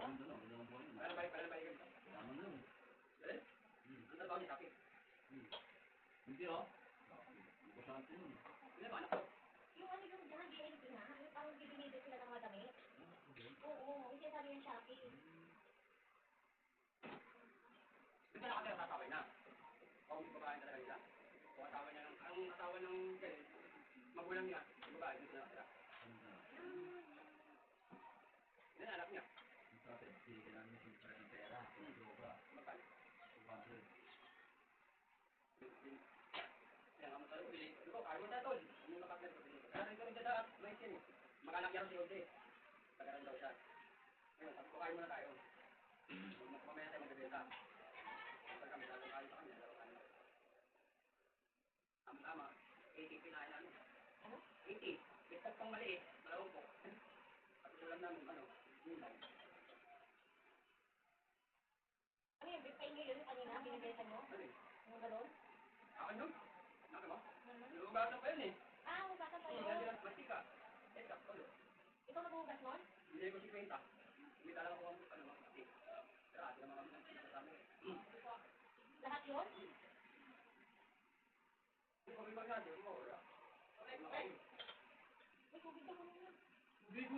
ba? Para balik ka. Eh? Ang trabaho niya sa akin. Hindi oh. Buksan ko yun. Hindi ba anak ko? Yung ano yung dyan, BNT na, yung parang bibinibit sila ng mga damit. Oo, yung sinasabi yung Shopee. Hindi na nakatira sa asawa niya. Kung babae talaga nila. Kung asawa niya ng, ang asawa ng ganun, magulang niya, yung babae, hindi na nakatira. Hindi na anak niya. Sabi, hindi ka namin siyempre ng pera. Sobra. Magkano? 200. Kaya nga masarap ko, bili ko, kaya mo na tol. Hindi makakita ko bili ko. Kaya rin kami dyan may sin. Mag-anak niya si Olde. Tagaran daw siya. Ayun, sabi ko, kaya mo na tayo. Mamaya tayo magbibenta. Pag kami tayo kayo sa kanya, laro kami. Tama, 80 pinahin namin. Ano? 80. Bitag pang maliit, malawang po. At ulam namin, ano, yun lang. Ano yung beef pie nila kanina, binibenta mo? Ano eh? Yung galon? Akin yun? Naka mo? Lugasan pa yun eh. Ah, hugasan pa Hindi yun. lang masika. Eka, ulo. Ikaw naghuhugas nun? Hindi ko si Kwenta. Hindi talaga ko ang ano, makakit. Grabe naman kami ng pinakasama eh. Lahat yun? Hindi ko may maganda, hindi ko wala. Okay, okay. May tubig ako na yun. Hindi ko